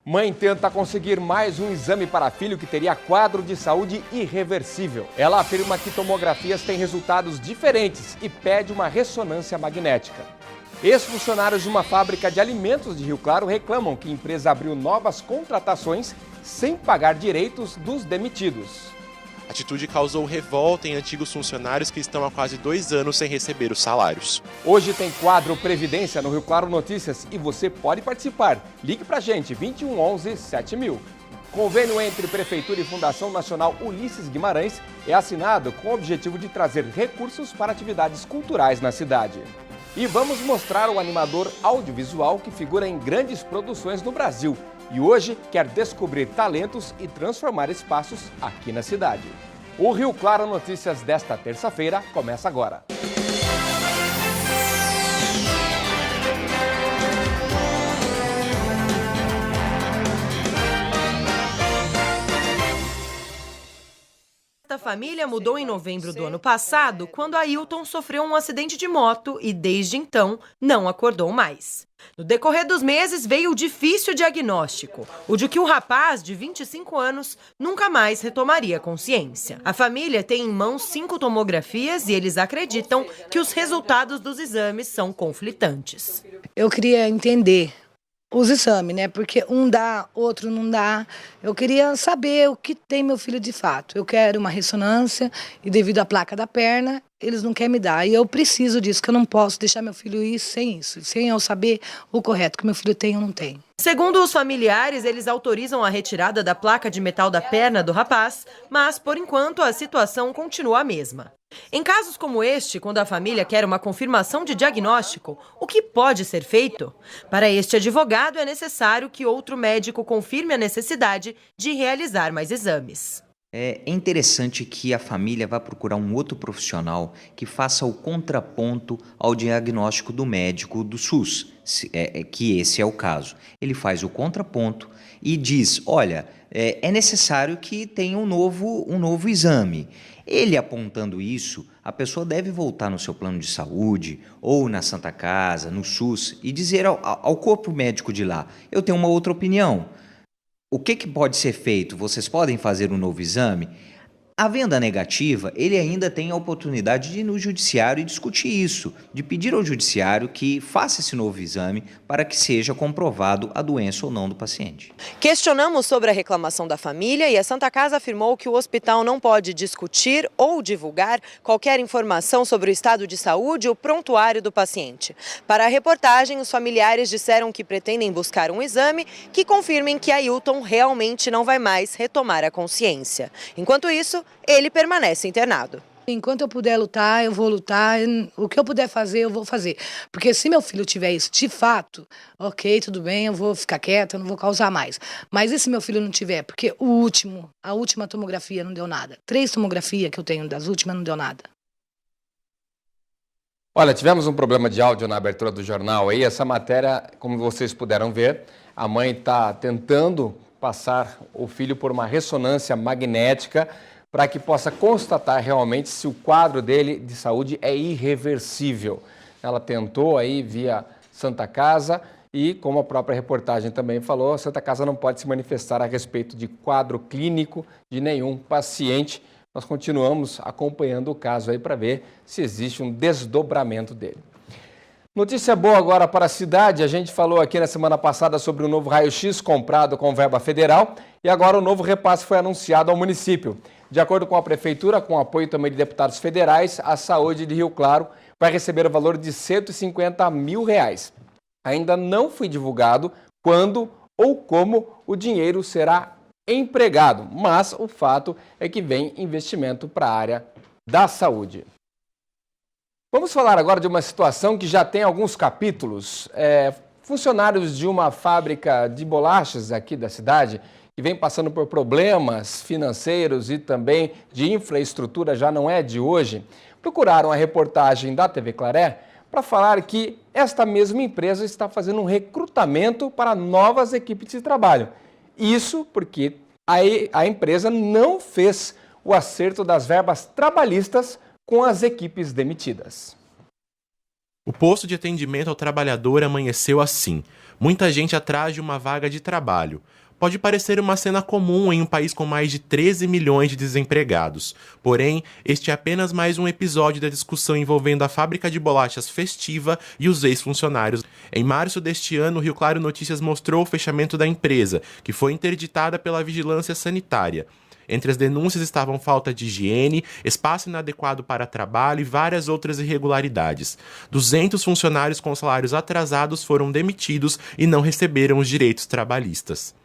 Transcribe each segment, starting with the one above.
Mãe tenta conseguir mais um exame para filho que teria quadro de saúde irreversível. Ela afirma que tomografias têm resultados diferentes e pede uma ressonância magnética. Ex-funcionários de uma fábrica de alimentos de Rio Claro reclamam que a empresa abriu novas contratações sem pagar direitos dos demitidos. A atitude causou revolta em antigos funcionários que estão há quase 2 anos sem receber os salários. Hoje tem quadro Previdência no Rio Claro Notícias e você pode participar. Ligue pra gente, 21 11 7000. Convênio entre Prefeitura e Fundação Nacional Ulisses Guimarães é assinado com o objetivo de trazer recursos para atividades culturais na cidade. E vamos mostrar o animador audiovisual que figura em grandes produções no Brasil e hoje quer descobrir talentos e transformar espaços aqui na cidade. O Rio Claro Notícias desta terça-feira começa agora. A família mudou em novembro do ano passado, quando Ailton sofreu um acidente de moto e, desde então, não acordou mais. No decorrer dos meses, veio o difícil diagnóstico, o de que o rapaz, de 25 anos, nunca mais retomaria a consciência. A família tem em mãos 5 tomografias e eles acreditam que os resultados dos exames são conflitantes. Eu queria entender os exames, né? Porque um dá, outro não dá. Eu queria saber o que tem meu filho de fato. Eu quero uma ressonância e devido à placa da perna, eles não querem me dar. E eu preciso disso, que eu não posso deixar meu filho ir sem isso, sem eu saber o correto que meu filho tem ou não tem. Segundo os familiares, eles autorizam a retirada da placa de metal da perna do rapaz, mas, por enquanto, a situação continua a mesma. Em casos como este, quando a família quer uma confirmação de diagnóstico, o que pode ser feito? Para este advogado, é necessário que outro médico confirme a necessidade de realizar mais exames. É interessante que a família vá procurar um outro profissional que faça o contraponto ao diagnóstico do médico do SUS, que esse é o caso. Ele faz o contraponto e diz, olha, é necessário que tenha um novo exame. Ele apontando isso, a pessoa deve voltar no seu plano de saúde ou na Santa Casa, no SUS e dizer ao corpo médico de lá, eu tenho uma outra opinião. O que pode ser feito? Vocês podem fazer um novo exame? Havendo a negativa, ele ainda tem a oportunidade de ir no judiciário e discutir isso, de pedir ao judiciário que faça esse novo exame para que seja comprovado a doença ou não do paciente. Questionamos sobre a reclamação da família e a Santa Casa afirmou que o hospital não pode discutir ou divulgar qualquer informação sobre o estado de saúde ou prontuário do paciente. Para a reportagem, os familiares disseram que pretendem buscar um exame que confirmem que Ailton realmente não vai mais retomar a consciência. Enquanto isso, ele permanece internado. Enquanto eu puder lutar, eu vou lutar. O que eu puder fazer, eu vou fazer. Porque se meu filho tiver isso de fato, ok, tudo bem, eu vou ficar quieta, eu não vou causar mais. Mas e se meu filho não tiver? Porque a última tomografia não deu nada. 3 tomografias que eu tenho das últimas não deu nada. Olha, tivemos um problema de áudio na abertura do jornal aí. Essa matéria, como vocês puderam ver, a mãe está tentando passar o filho por uma ressonância magnética para que possa constatar realmente se o quadro dele de saúde é irreversível. Ela tentou aí via Santa Casa e, como a própria reportagem também falou, a Santa Casa não pode se manifestar a respeito de quadro clínico de nenhum paciente. Nós continuamos acompanhando o caso aí para ver se existe um desdobramento dele. Notícia boa agora para a cidade. A gente falou aqui na semana passada sobre o novo raio-x comprado com verba federal e agora o novo repasse foi anunciado ao município. De acordo com a prefeitura, com apoio também de deputados federais, a saúde de Rio Claro vai receber o valor de R$150 mil. Ainda não foi divulgado quando ou como o dinheiro será empregado, mas o fato é que vem investimento para a área da saúde. Vamos falar agora de uma situação que já tem alguns capítulos. Funcionários de uma fábrica de bolachas aqui da cidade, que vem passando por problemas financeiros e também de infraestrutura, já não é de hoje, procuraram a reportagem da TV Claré para falar que esta mesma empresa está fazendo um recrutamento para novas equipes de trabalho. Isso porque a empresa não fez o acerto das verbas trabalhistas com as equipes demitidas. O posto de atendimento ao trabalhador amanheceu assim. Muita gente atrás de uma vaga de trabalho. Pode parecer uma cena comum em um país com mais de 13 milhões de desempregados. Porém, este é apenas mais um episódio da discussão envolvendo a fábrica de bolachas Festiva e os ex-funcionários. Em março deste ano, o Rio Claro Notícias mostrou o fechamento da empresa, que foi interditada pela vigilância sanitária. Entre as denúncias estavam falta de higiene, espaço inadequado para trabalho e várias outras irregularidades. 200 funcionários com salários atrasados foram demitidos e não receberam os direitos trabalhistas.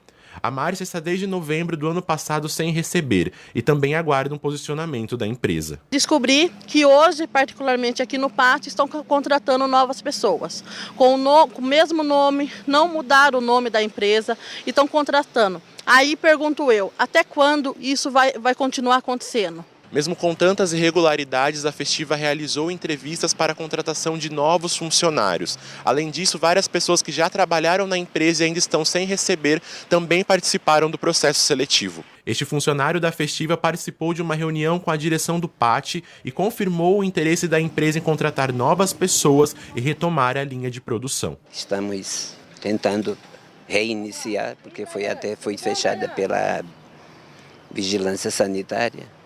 A Márcia está desde novembro do ano passado sem receber e também aguarda um posicionamento da empresa. Descobri que hoje, particularmente aqui no pátio, estão contratando novas pessoas. Com o mesmo nome, não mudaram o nome da empresa e estão contratando. Aí pergunto eu, até quando isso vai continuar acontecendo? Mesmo com tantas irregularidades, a Festiva realizou entrevistas para a contratação de novos funcionários. Além disso, várias pessoas que já trabalharam na empresa e ainda estão sem receber também participaram do processo seletivo. Este funcionário da Festiva participou de uma reunião com a direção do PAT e confirmou o interesse da empresa em contratar novas pessoas e retomar a linha de produção. Estamos tentando reiniciar, porque foi fechada pela vigilância sanitária.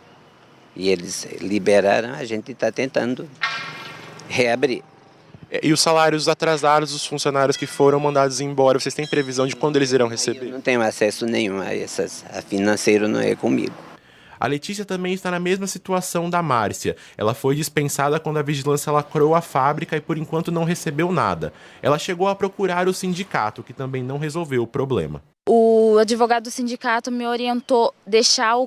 E eles liberaram, a gente está tentando reabrir. E os salários atrasados dos funcionários que foram mandados embora, vocês têm previsão de quando eles irão receber? Eu não tenho acesso nenhum a essas, a financeiro não é comigo. A Letícia também está na mesma situação da Márcia. Ela foi dispensada quando a vigilância lacrou a fábrica e por enquanto não recebeu nada. Ela chegou a procurar o sindicato, que também não resolveu o problema. O advogado do sindicato me orientou deixar o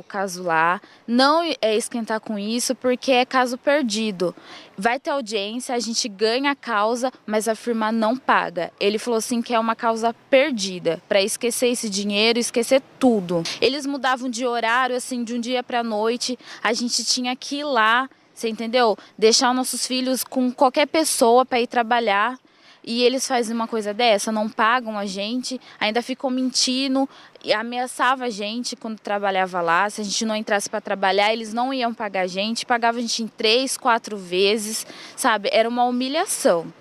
caso lá, não esquentar com isso, porque é caso perdido. Vai ter audiência, a gente ganha a causa, mas a firma não paga. Ele falou assim que é uma causa perdida, para esquecer esse dinheiro, esquecer tudo. Eles mudavam de horário, assim, de um dia para a noite, a gente tinha que ir lá, você entendeu? Deixar nossos filhos com qualquer pessoa para ir trabalhar. E eles fazem uma coisa dessa, não pagam a gente, ainda ficam mentindo e ameaçavam a gente quando trabalhava lá. Se a gente não entrasse para trabalhar, eles não iam pagar a gente, pagavam a gente em 3, 4 vezes, sabe? Era uma humilhação.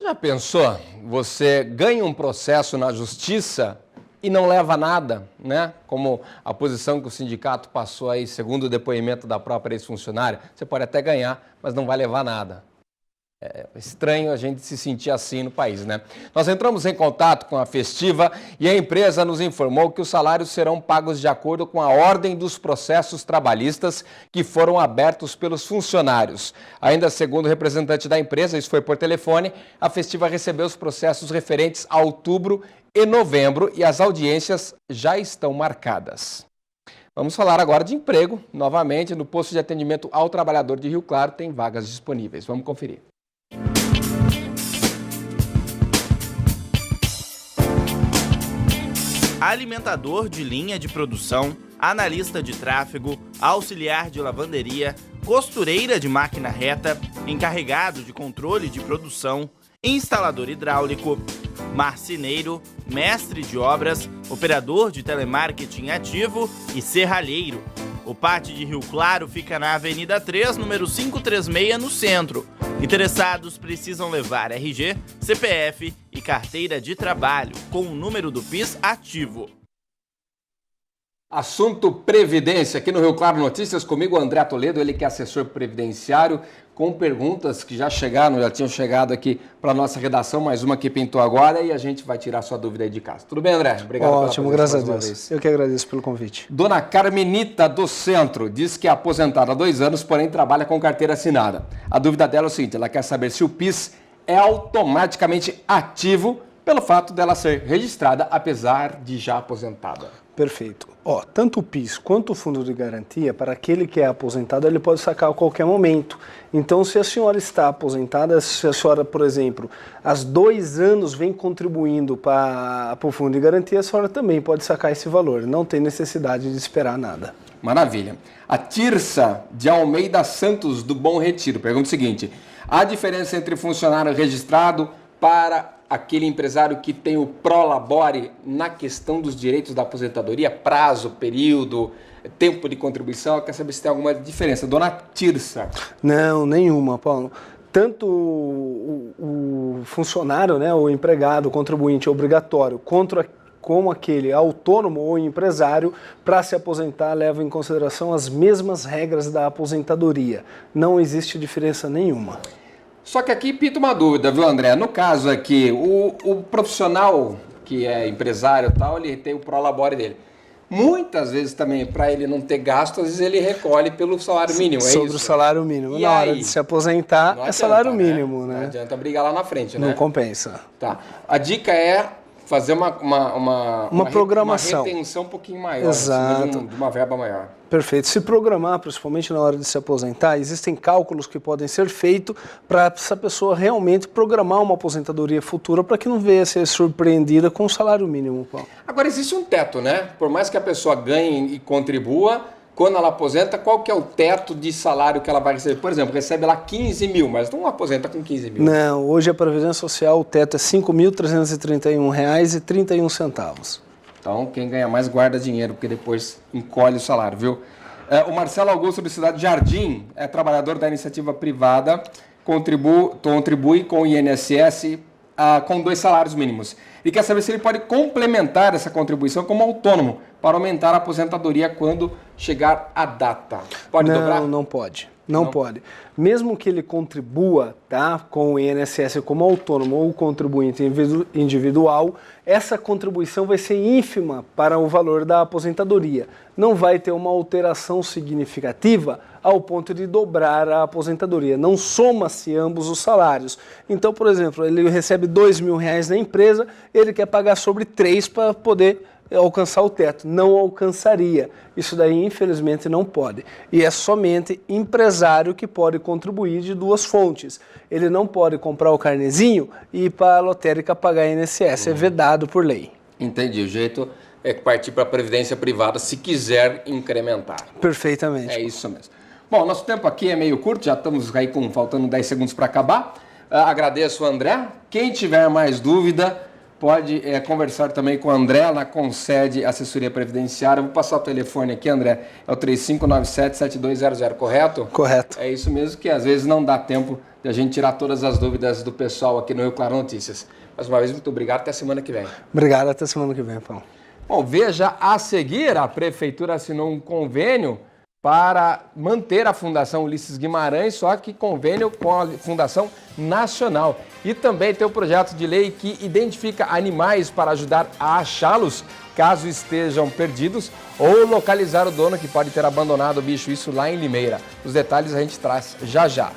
Já pensou? Você ganha um processo na justiça e não leva nada, né? Como a posição que o sindicato passou aí, segundo o depoimento da própria ex-funcionária. Você pode até ganhar, mas não vai levar nada. É estranho a gente se sentir assim no país, né? Nós entramos em contato com a Festiva e a empresa nos informou que os salários serão pagos de acordo com a ordem dos processos trabalhistas que foram abertos pelos funcionários. Ainda segundo o representante da empresa, isso foi por telefone, a Festiva recebeu os processos referentes a outubro e novembro e as audiências já estão marcadas. Vamos falar agora de emprego. Novamente, no posto de atendimento ao trabalhador de Rio Claro tem vagas disponíveis. Vamos conferir. Alimentador de linha de produção, analista de tráfego, auxiliar de lavanderia, costureira de máquina reta, encarregado de controle de produção, instalador hidráulico, marceneiro, mestre de obras, operador de telemarketing ativo e serralheiro. O PAT de Rio Claro fica na Avenida 3, número 536, no centro. Interessados precisam levar RG, CPF e carteira de trabalho, com o número do PIS ativo. Assunto Previdência, aqui no Rio Claro Notícias, comigo André Toledo, ele que é assessor previdenciário, com perguntas que já tinham chegado aqui para a nossa redação, mais uma que pintou agora e a gente vai tirar sua dúvida aí de casa. Tudo bem, André? Obrigado. Ótimo, graças a Deus. Eu que agradeço pelo convite. Dona Carmenita do Centro diz que é aposentada há 2 anos, porém trabalha com carteira assinada. A dúvida dela é o seguinte, ela quer saber se o PIS é automaticamente ativo pelo fato dela ser registrada, apesar de já aposentada. Perfeito. Tanto o PIS quanto o Fundo de Garantia, para aquele que é aposentado, ele pode sacar a qualquer momento. Então, se a senhora está aposentada, se a senhora, por exemplo, há 2 anos vem contribuindo para o Fundo de Garantia, a senhora também pode sacar esse valor. Não tem necessidade de esperar nada. Maravilha. A Tirsa de Almeida Santos, do Bom Retiro, pergunta o seguinte: há diferença entre funcionário registrado para aquele empresário que tem o prolabore na questão dos direitos da aposentadoria, prazo, período, tempo de contribuição? Quer saber se tem alguma diferença. Dona Tirsa. Não, nenhuma, Paulo. tanto o funcionário, né, o empregado, o contribuinte obrigatório, como aquele autônomo ou empresário, para se aposentar, leva em consideração as mesmas regras da aposentadoria. Não existe diferença nenhuma. Só que aqui pinta uma dúvida, viu, André? No caso aqui, o profissional que é empresário e tal, ele tem o prolabore dele. Muitas vezes também, para ele não ter gasto, às vezes ele recolhe pelo salário mínimo, é Sobre isso? o salário mínimo. E Na hora aí? de se aposentar, Não é adianta, salário mínimo, né? Não adianta brigar lá na frente, né? Não compensa. Tá. A dica é fazer uma programação. Uma retenção um pouquinho maior, Exato. de uma verba maior. Perfeito. Se programar, principalmente na hora de se aposentar, existem cálculos que podem ser feitos para essa pessoa realmente programar uma aposentadoria futura para que não venha a ser surpreendida com o salário mínimo, Paulo. Agora, existe um teto, né? Por mais que a pessoa ganhe e contribua, quando ela aposenta, qual que é o teto de salário que ela vai receber? Por exemplo, recebe lá 15 mil, mas não aposenta com 15 mil. Não, hoje a Previdência Social, o teto é R$ 5.331,31. Então, quem ganha mais guarda dinheiro, porque depois encolhe o salário, viu? O Marcelo Augusto, do Cidade Jardim, é trabalhador da iniciativa privada, contribui com o INSS com 2 salários mínimos. Ele quer saber se ele pode complementar essa contribuição como autônomo para aumentar a aposentadoria quando chegar a data. Pode dobrar? Não pode. Não pode. Mesmo que ele contribua, tá, com o INSS como autônomo ou contribuinte individual, essa contribuição vai ser ínfima para o valor da aposentadoria. Não vai ter uma alteração significativa ao ponto de dobrar a aposentadoria. Não soma-se ambos os salários. Então, por exemplo, ele recebe R$2.000 na empresa, ele quer pagar sobre 3 para poder alcançar o teto. Não alcançaria. Isso daí, infelizmente, não pode. E é somente empresário que pode contribuir de 2 fontes. Ele não pode comprar o carnezinho e ir para a lotérica pagar INSS. É vedado por lei. Entendi. O jeito é partir para a previdência privada se quiser incrementar. Perfeitamente. É isso mesmo. Bom, nosso tempo aqui é meio curto, já estamos aí faltando 10 segundos para acabar. Agradeço o André. Quem tiver mais dúvida, pode conversar também com o André na Concede Assessoria Previdenciária. Eu vou passar o telefone aqui, André, é o 3597-7200, correto? Correto. É isso mesmo, que às vezes não dá tempo de a gente tirar todas as dúvidas do pessoal aqui no Rio Claro Notícias. Mais uma vez, muito obrigado, até semana que vem. Obrigado, até semana que vem, Paulo. Bom, veja a seguir, a Prefeitura assinou um convênio para manter a Fundação Ulisses Guimarães, só que convênio com a Fundação Nacional. E também tem o projeto de lei que identifica animais para ajudar a achá-los caso estejam perdidos ou localizar o dono que pode ter abandonado o bicho, isso lá em Limeira. Os detalhes a gente traz já já.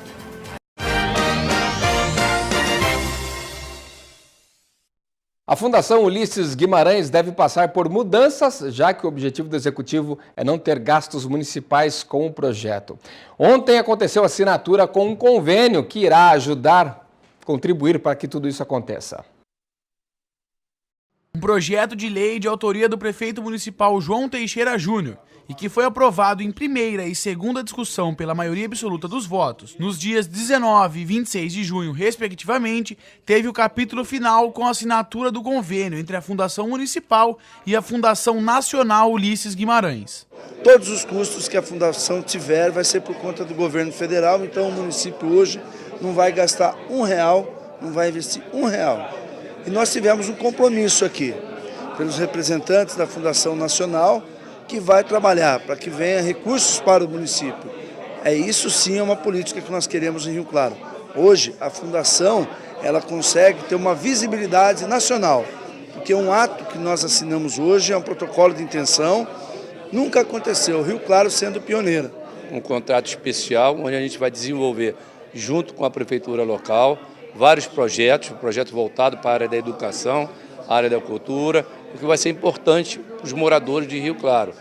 A Fundação Ulisses Guimarães deve passar por mudanças, já que o objetivo do Executivo é não ter gastos municipais com o projeto. Ontem aconteceu a assinatura com um convênio que irá contribuir para que tudo isso aconteça. Um projeto de lei de autoria do prefeito municipal João Teixeira Júnior e que foi aprovado em primeira e segunda discussão pela maioria absoluta dos votos, nos dias 19 e 26 de junho, respectivamente, teve o capítulo final com a assinatura do convênio entre a Fundação Municipal e a Fundação Nacional Ulisses Guimarães. Todos os custos que a Fundação tiver vai ser por conta do governo federal, então o município hoje não vai gastar R$1, não vai investir R$1. E nós tivemos um compromisso aqui, pelos representantes da Fundação Nacional, que vai trabalhar para que venha recursos para o município. Isso sim é uma política que nós queremos em Rio Claro. Hoje, a Fundação ela consegue ter uma visibilidade nacional, porque um ato que nós assinamos hoje é um protocolo de intenção, nunca aconteceu, Rio Claro sendo pioneira. Um contrato especial, onde a gente vai desenvolver, junto com a prefeitura local, vários projetos, um projeto voltado para a área da educação, a área da cultura, o que vai ser importante para os moradores de Rio Claro.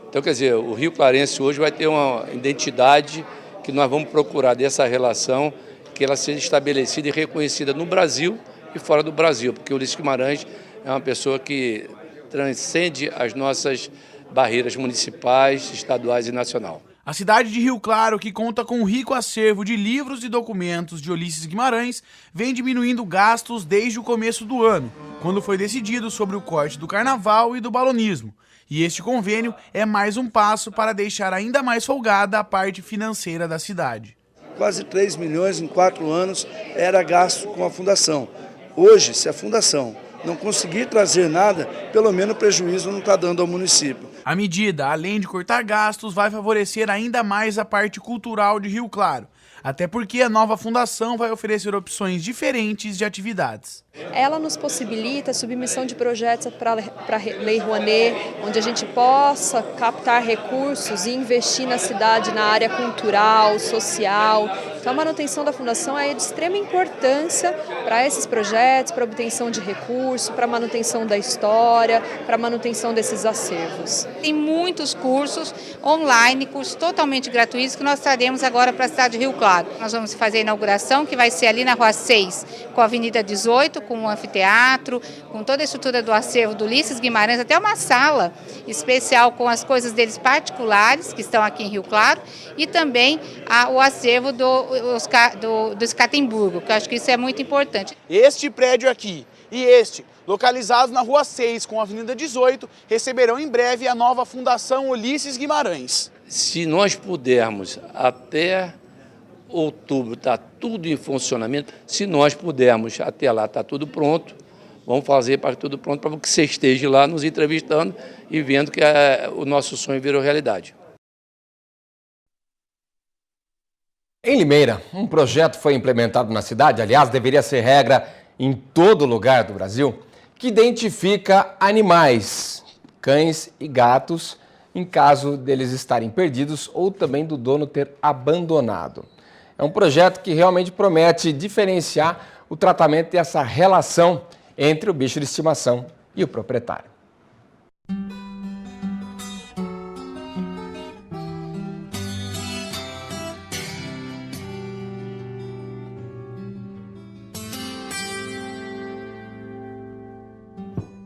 Então, quer dizer, o Rio Clarense hoje vai ter uma identidade que nós vamos procurar dessa relação, que ela seja estabelecida e reconhecida no Brasil e fora do Brasil, porque o Ulisses Guimarães é uma pessoa que transcende as nossas barreiras municipais, estaduais e nacional. A cidade de Rio Claro, que conta com um rico acervo de livros e documentos de Ulisses Guimarães, vem diminuindo gastos desde o começo do ano, quando foi decidido sobre o corte do carnaval e do balonismo. E este convênio é mais um passo para deixar ainda mais folgada a parte financeira da cidade. quase 3 milhões em 4 anos era gasto com a fundação. Hoje, se a fundação não conseguir trazer nada, pelo menos prejuízo não está dando ao município. A medida, além de cortar gastos, vai favorecer ainda mais a parte cultural de Rio Claro. Até porque a nova fundação vai oferecer opções diferentes de atividades. Ela nos possibilita a submissão de projetos para a Lei Rouanet, onde a gente possa captar recursos e investir na cidade na área cultural, social. Então a manutenção da fundação é de extrema importância para esses projetos, para a obtenção de recursos, para a manutenção da história, para a manutenção desses acervos. Tem muitos cursos online, cursos totalmente gratuitos que nós traremos agora para a cidade de Rio Claro. Nós vamos fazer a inauguração, que vai ser ali na Rua 6, com a Avenida 18, com o anfiteatro, com toda a estrutura do acervo do Ulisses Guimarães, até uma sala especial com as coisas deles particulares, que estão aqui em Rio Claro, e também o acervo do Escatemburgo, que eu acho que isso é muito importante. Este prédio aqui e este, localizados na Rua 6 com a Avenida 18, receberão em breve a nova Fundação Ulisses Guimarães. Se nós pudermos até outubro está tudo em funcionamento, se nós pudermos até lá está tudo pronto, vamos fazer para tudo pronto para que você esteja lá nos entrevistando e vendo que o nosso sonho virou realidade. Em Limeira, um projeto foi implementado na cidade, aliás, deveria ser regra em todo lugar do Brasil, que identifica animais, cães e gatos, em caso deles estarem perdidos ou também do dono ter abandonado. É um projeto que realmente promete diferenciar o tratamento e essa relação entre o bicho de estimação e o proprietário.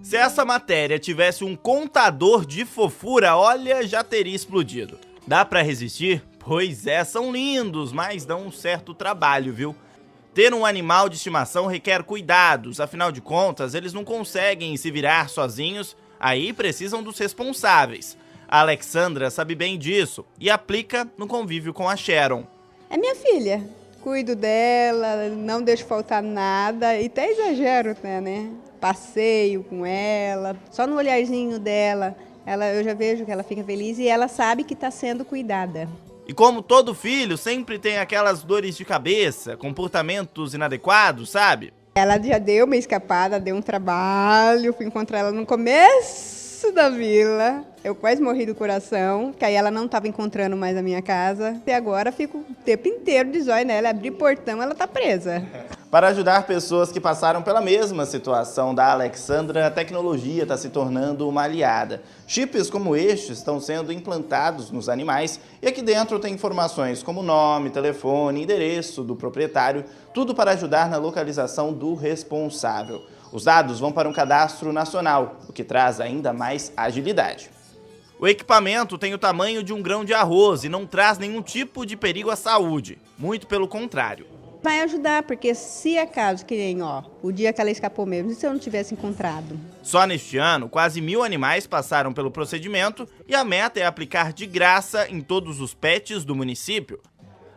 Se essa matéria tivesse um contador de fofura, olha, já teria explodido. Dá pra resistir? Pois é, são lindos, mas dão um certo trabalho, viu? Ter um animal de estimação requer cuidados, afinal de contas, eles não conseguem se virar sozinhos, aí precisam dos responsáveis. A Alexandra sabe bem disso e aplica no convívio com a Sharon. É minha filha, cuido dela, não deixo faltar nada e até exagero, né? Passeio com ela, só no olharzinho dela, eu já vejo que ela fica feliz e ela sabe que está sendo cuidada. E como todo filho, sempre tem aquelas dores de cabeça, comportamentos inadequados, sabe? Ela já deu uma escapada, deu um trabalho, fui encontrar ela no começo da vila. Eu quase morri do coração, que aí ela não estava encontrando mais a minha casa. E agora fico o tempo inteiro de zóio nela, abrir portão, ela está presa. Para ajudar pessoas que passaram pela mesma situação da Alexandra, a tecnologia está se tornando uma aliada. Chips como estes estão sendo implantados nos animais e aqui dentro tem informações como nome, telefone, endereço do proprietário, tudo para ajudar na localização do responsável. Os dados vão para um cadastro nacional, o que traz ainda mais agilidade. O equipamento tem o tamanho de um grão de arroz e não traz nenhum tipo de perigo à saúde, muito pelo contrário. Vai ajudar, porque se acaso, que nem o dia que ela escapou mesmo, se eu não tivesse encontrado. Só neste ano, quase 1000 animais passaram pelo procedimento e a meta é aplicar de graça em todos os pets do município.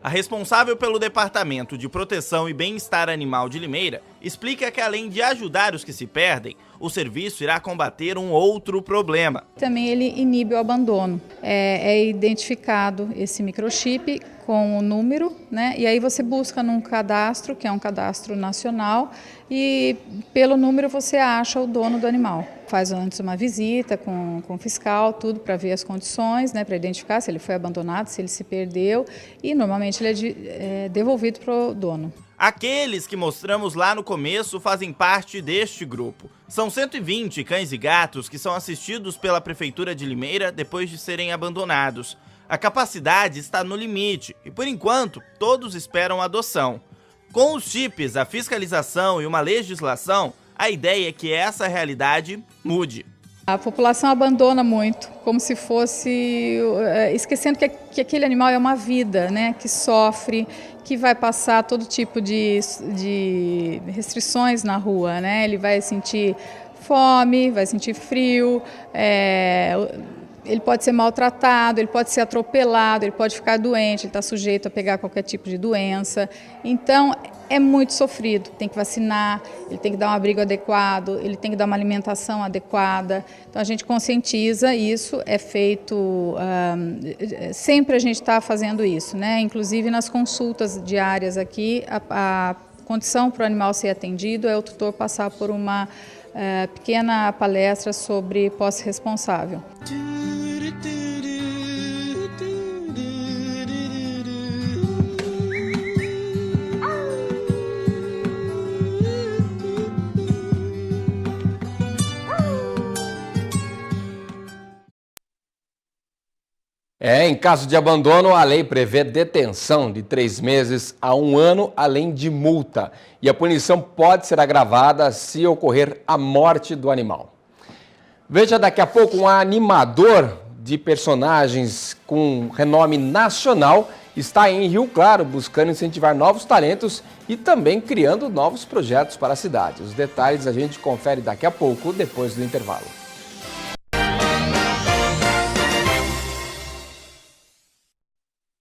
A responsável pelo Departamento de Proteção e Bem-Estar Animal de Limeira explica que, além de ajudar os que se perdem, o serviço irá combater um outro problema. Também ele inibe o abandono. É identificado esse microchip com o número, né? E aí você busca num cadastro, que é um cadastro nacional, e pelo número você acha o dono do animal. Faz antes uma visita com o fiscal, tudo para ver as condições, né? Para identificar se ele foi abandonado, se ele se perdeu, e normalmente ele é devolvido para o dono. Aqueles que mostramos lá no começo fazem parte deste grupo. São 120 cães e gatos que são assistidos pela Prefeitura de Limeira depois de serem abandonados. A capacidade está no limite e, por enquanto, todos esperam adoção. Com os chips, a fiscalização e uma legislação, a ideia é que essa realidade mude. A população abandona muito, como se fosse, esquecendo que aquele animal é uma vida, né, que sofre, que vai passar todo tipo de restrições na rua, né? Ele vai sentir fome, vai sentir frio, ele pode ser maltratado, ele pode ser atropelado, ele pode ficar doente, ele está sujeito a pegar qualquer tipo de doença. Então, é muito sofrido. Tem que vacinar, ele tem que dar um abrigo adequado, ele tem que dar uma alimentação adequada. Então, a gente conscientiza isso, é feito... sempre a gente está fazendo isso, né? Inclusive, nas consultas diárias aqui, a condição para o animal ser atendido é o tutor passar por uma pequena palestra sobre posse responsável. Em caso de abandono, a lei prevê detenção de 3 meses a 1 ano, além de multa. E a punição pode ser agravada se ocorrer a morte do animal. Veja daqui a pouco um animador de personagens com renome nacional está em Rio Claro, buscando incentivar novos talentos e também criando novos projetos para a cidade. Os detalhes a gente confere daqui a pouco, depois do intervalo.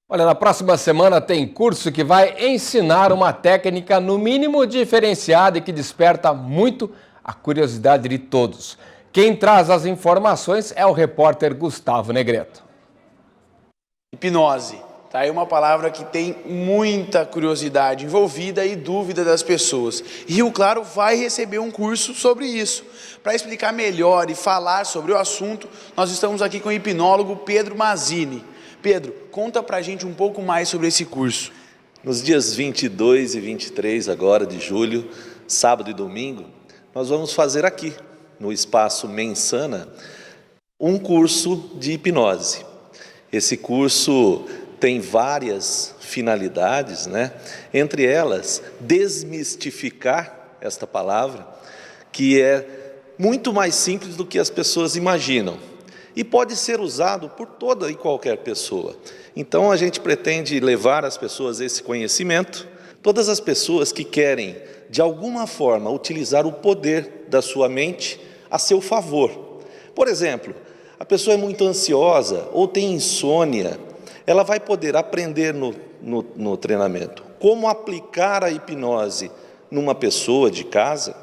Olha, na próxima semana tem curso que vai ensinar uma técnica no mínimo diferenciada e que desperta muito a curiosidade de todos. Quem traz as informações é o repórter Gustavo Negreto. Hipnose. Tá aí uma palavra que tem muita curiosidade envolvida e dúvida das pessoas. E Rio Claro vai receber um curso sobre isso. Para explicar melhor e falar sobre o assunto, nós estamos aqui com o hipnólogo Pedro Mazzini. Pedro, conta pra gente um pouco mais sobre esse curso. Nos dias 22 e 23 agora de julho, sábado e domingo, nós vamos fazer aqui, no Espaço Mensana, um curso de hipnose. Esse curso tem várias finalidades, né? Entre elas, desmistificar esta palavra, que é muito mais simples do que as pessoas imaginam. E pode ser usado por toda e qualquer pessoa. Então a gente pretende levar às pessoas esse conhecimento, todas as pessoas que querem, de alguma forma, utilizar o poder da sua mente a seu favor. Por exemplo, a pessoa é muito ansiosa ou tem insônia, ela vai poder aprender no treinamento como aplicar a hipnose numa pessoa de casa,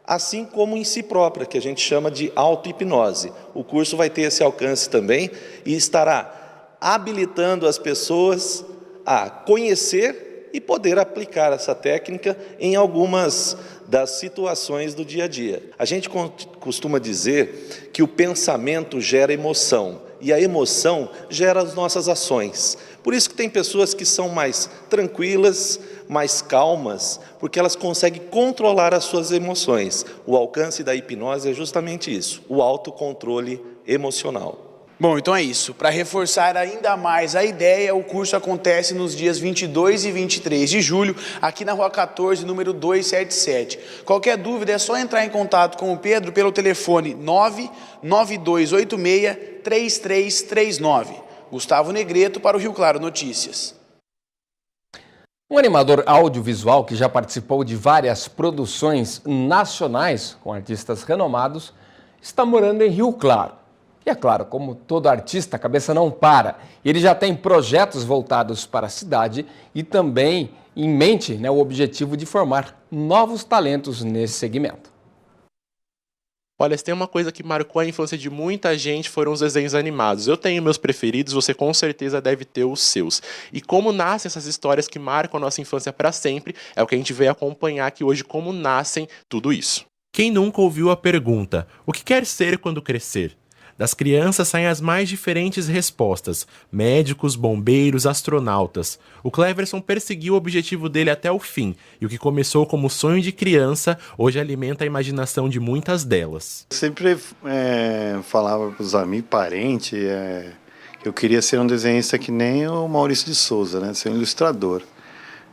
assim como em si própria, que a gente chama de auto-hipnose. O curso vai ter esse alcance também e estará habilitando as pessoas a conhecer e poder aplicar essa técnica em algumas das situações do dia a dia. A gente costuma dizer que o pensamento gera emoção e a emoção gera as nossas ações. Por isso que tem pessoas que são mais tranquilas, mais calmas, porque elas conseguem controlar as suas emoções. O alcance da hipnose é justamente isso, o autocontrole emocional. Bom, então é isso. Para reforçar ainda mais a ideia, o curso acontece nos dias 22 e 23 de julho, aqui na Rua 14, número 277. Qualquer dúvida é só entrar em contato com o Pedro pelo telefone 99286-3339. Gustavo Negreto para o Rio Claro Notícias. Um animador audiovisual que já participou de várias produções nacionais com artistas renomados está morando em Rio Claro. E é claro, como todo artista, a cabeça não para. Ele já tem projetos voltados para a cidade e também em mente, o objetivo de formar novos talentos nesse segmento. Olha, se tem uma coisa que marcou a infância de muita gente, foram os desenhos animados. Eu tenho meus preferidos, você com certeza deve ter os seus. E como nascem essas histórias que marcam a nossa infância para sempre, é o que a gente veio acompanhar aqui hoje, como nascem tudo isso. Quem nunca ouviu a pergunta, o que quer ser quando crescer? Das crianças saem as mais diferentes respostas: médicos, bombeiros, astronautas. O Cleverson perseguiu o objetivo dele até o fim, e o que começou como sonho de criança, hoje alimenta a imaginação de muitas delas. Eu sempre falava para os amigos, parentes, que eu queria ser um desenhista que nem o Maurício de Souza, né? Ser um ilustrador.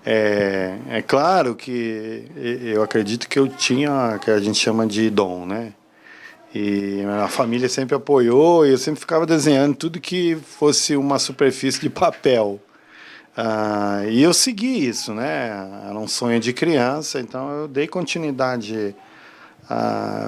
É claro que eu acredito que eu tinha, que a gente chama de dom, né? E a família sempre apoiou e eu sempre ficava desenhando tudo que fosse uma superfície de papel. E eu segui isso, né? Era um sonho de criança, então eu dei continuidade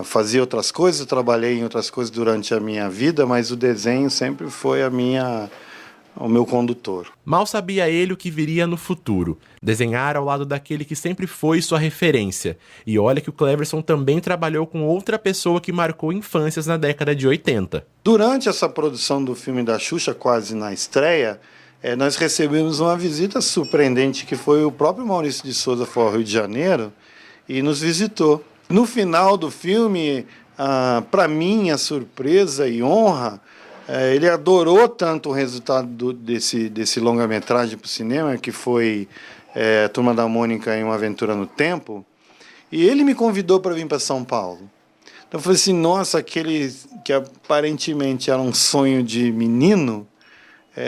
fazia outras coisas, trabalhei em outras coisas durante a minha vida, mas o desenho sempre foi o meu condutor. Mal sabia ele o que viria no futuro, desenhar ao lado daquele que sempre foi sua referência. E olha que o Cleverson também trabalhou com outra pessoa que marcou infâncias na década de 80. Durante essa produção do filme da Xuxa, quase na estreia, nós recebemos uma visita surpreendente, que foi o próprio Maurício de Souza foi ao Rio de Janeiro e nos visitou. No final do filme, para minha surpresa e honra, ele adorou tanto o resultado desse longa-metragem para o cinema, que foi Turma da Mônica em Uma Aventura no Tempo, e ele me convidou para vir para São Paulo. Então eu falei assim, nossa, aquele que aparentemente era um sonho de menino,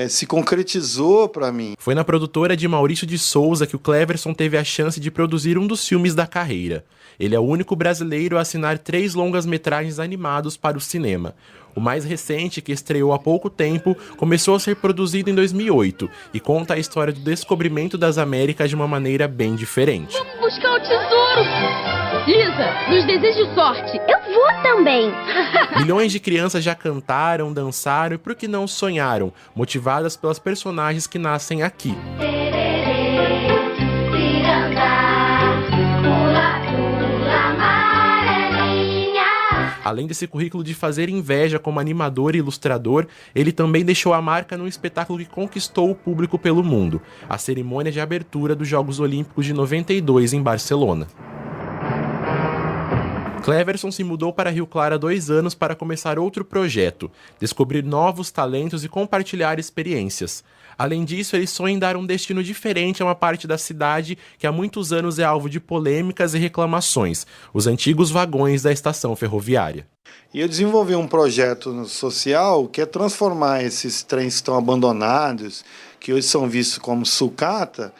se concretizou para mim. Foi na produtora de Maurício de Souza que o Cleverson teve a chance de produzir um dos filmes da carreira. Ele é o único brasileiro a assinar 3 longas-metragens animados para o cinema. O mais recente, que estreou há pouco tempo, começou a ser produzido em 2008 e conta a história do descobrimento das Américas de uma maneira bem diferente. Vamos buscar o tesouro! Lisa, nos desejo sorte. Eu vou também. Milhões de crianças já cantaram, dançaram e, por que não, sonharam, motivadas pelas personagens que nascem aqui. Além desse currículo de fazer inveja como animador e ilustrador, ele também deixou a marca num espetáculo que conquistou o público pelo mundo, a cerimônia de abertura dos Jogos Olímpicos de 92 em Barcelona. Cleverson se mudou para Rio Claro há 2 anos para começar outro projeto, descobrir novos talentos e compartilhar experiências. Além disso, ele sonha em dar um destino diferente a uma parte da cidade que há muitos anos é alvo de polêmicas e reclamações, os antigos vagões da estação ferroviária. E eu desenvolvi um projeto social que é transformar esses trens que estão abandonados, que hoje são vistos como sucata,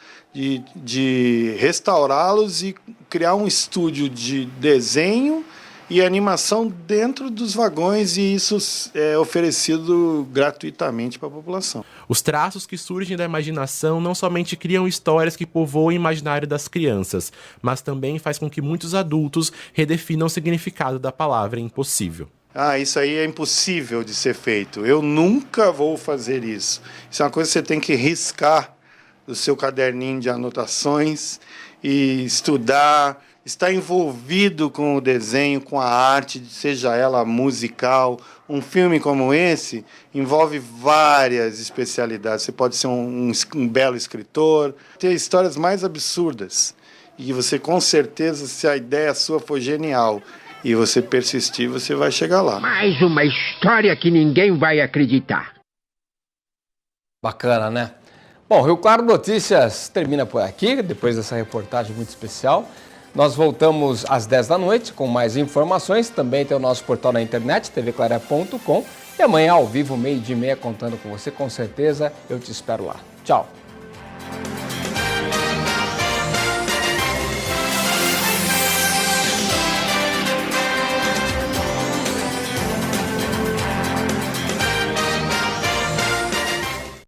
de restaurá-los e criar um estúdio de desenho e animação dentro dos vagões, e isso é oferecido gratuitamente para a população. Os traços que surgem da imaginação não somente criam histórias que povoam o imaginário das crianças, mas também faz com que muitos adultos redefinam o significado da palavra impossível. Isso aí é impossível de ser feito. Eu nunca vou fazer isso. Isso é uma coisa que você tem que riscar do seu caderninho de anotações e estudar, estar envolvido com o desenho, com a arte, seja ela musical. Um filme como esse envolve várias especialidades. Você pode ser um belo escritor, ter histórias mais absurdas. E você, com certeza, se a ideia sua for genial e você persistir, você vai chegar lá. Mais uma história que ninguém vai acreditar. Bacana, né? Bom, Rio Claro Notícias termina por aqui, depois dessa reportagem muito especial. Nós voltamos às 10 da noite com mais informações. Também tem o nosso portal na internet, tvclara.com. E amanhã, ao vivo, 12:30, contando com você. Com certeza, eu te espero lá. Tchau.